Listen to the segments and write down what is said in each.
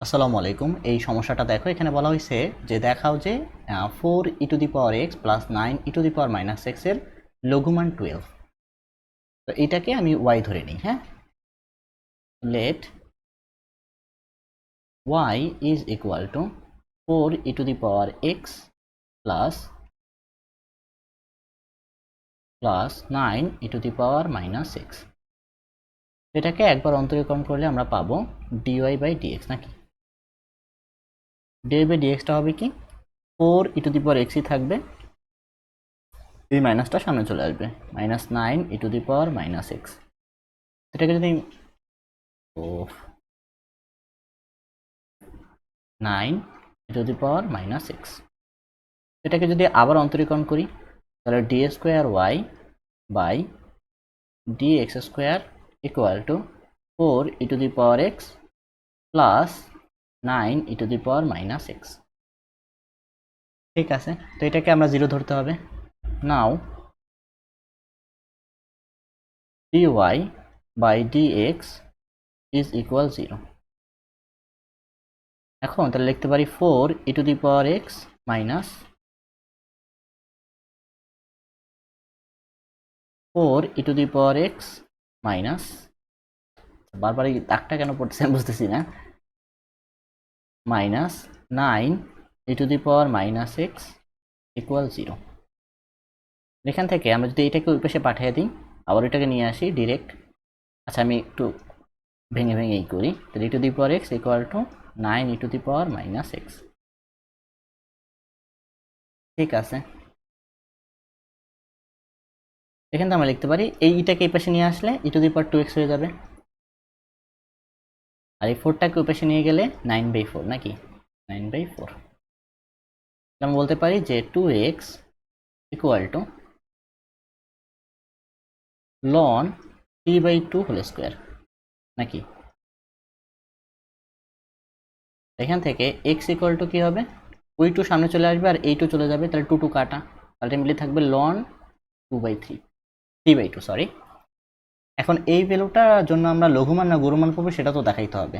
আসসালামু আলাইকুম। এই সমস্যাটা দেখো, এখানে বলা হয়েছে যে দেখাও যে 4e to the power x plus 9e to the power minus x এর লঘুমান 12। তো এটাকে আমি y ধরে নিই। হ্যাঁ, let y is equal to 4e to the power x plus 9e to the power minus x। এটাকে একবার অন্তরীকরণ করলে আমরা পাবো dy বাই dx, নাকি dy বাই dx টা হবে কি 4e to the power x ই থাকবে, এই মাইনাসটা সামনে চলে আসবে, minus 9e to the power minus x। এটাকে যদি 9e to the power minus x, এটাকে যদি আবার অন্তরীকরণ করি তাহলে D square Y by dx square equal to 4e to the power x plus 9e to the power minus x। ঠিক আছে, তো এটাকে আমরা 0 ধরতে হবে। Now dy by dx is equal 0। এখন তাহলে লিখতে পারি 4e to the power x minus 4e to the power x minus, বারবার এই দাগটা কেন পড়তেছে আমি বুঝতেছি না, minus 9e to the power minus x equal 0। এখান থেকে আমরা যদি এটাকে ওই পাশে পাঠিয়ে দিই, আবার এটাকে নিয়ে আসি ডিরেক্ট। আচ্ছা, আমি একটু ভেঙে ভেঙে এই করি, তাহলে e two the power x equal to 9e to the power minus x। ঠিক আছে, এখান থেকে আমরা লিখতে পারি এই ইটাকে এই পাশে নিয়ে আসলে e two the power 2x হয়ে যাবে, আর এই 4টাকে ওই পাশে নিয়ে গেলে 9/4, নাকি 9/4। আমরা বলতে পারি যে 2x equal to ln 3/2 whole square, নাকি এখান থেকে x ইকুয়াল টু কি হবে, ওই 2 সামনে চলে আসবে আর এই 2 চলে যাবে, তাহলে 2 কাটা, আলটিমেটলি থাকবে ln 3/2 সরি। এখন এই ভ্যালুটার জন্য আমরা লঘুমান না গুরুমান পাবো সেটা তো দেখাইতে হবে।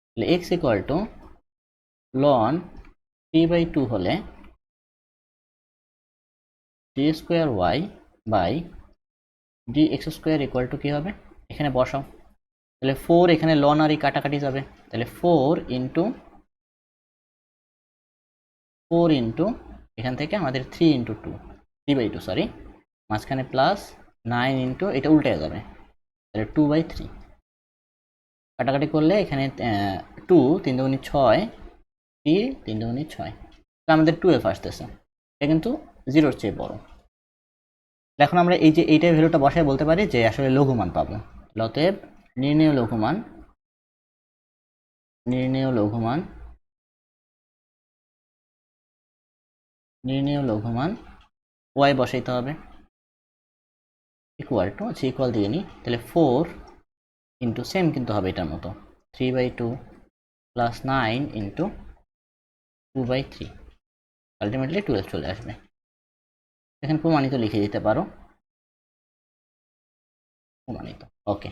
তাহলে x ইকুয়াল টু ln 3/2 হলে D square Y by dx square equal to কি হবে, এখানে বসাও, তাহলে 4 এখানে লন আর এই কাটাকাটি যাবে, তাহলে 4 ইন্টু এখান থেকে আমাদের 3 ইন্টু 2 3/2 সরি, মাঝখানে প্লাস 9 ইন্টু এটা উল্টে যাবে, তাহলে 2/3 কাটাকাটি করলে এখানে 2 3 দুগুণে 6, 3 3 দুগুণে 6, আমাদের 12 আসতেছে, এটা কিন্তু 0-র চেয়ে বড়। এখন আমরা এই যে এইটাই ভ্যালুটা বসায় বলতে পারি যে আসলে লঘুমান পাবো। অতএব নির্ণেয় লঘুমান y বসাইতে হবে, ইকুয়াল টু, আচ্ছা ইকুয়াল দিয়ে নিই, তাহলে 4 ইন্টু সেম কিন্তু হবে এটার মতো 3/2 প্লাস 9 ইন্টু 2/3, আলটিমেটলি 12 চলে আসবে। এখানে প্রমাণিত লিখে দিতে পারো, প্রমাণিত। ওকে।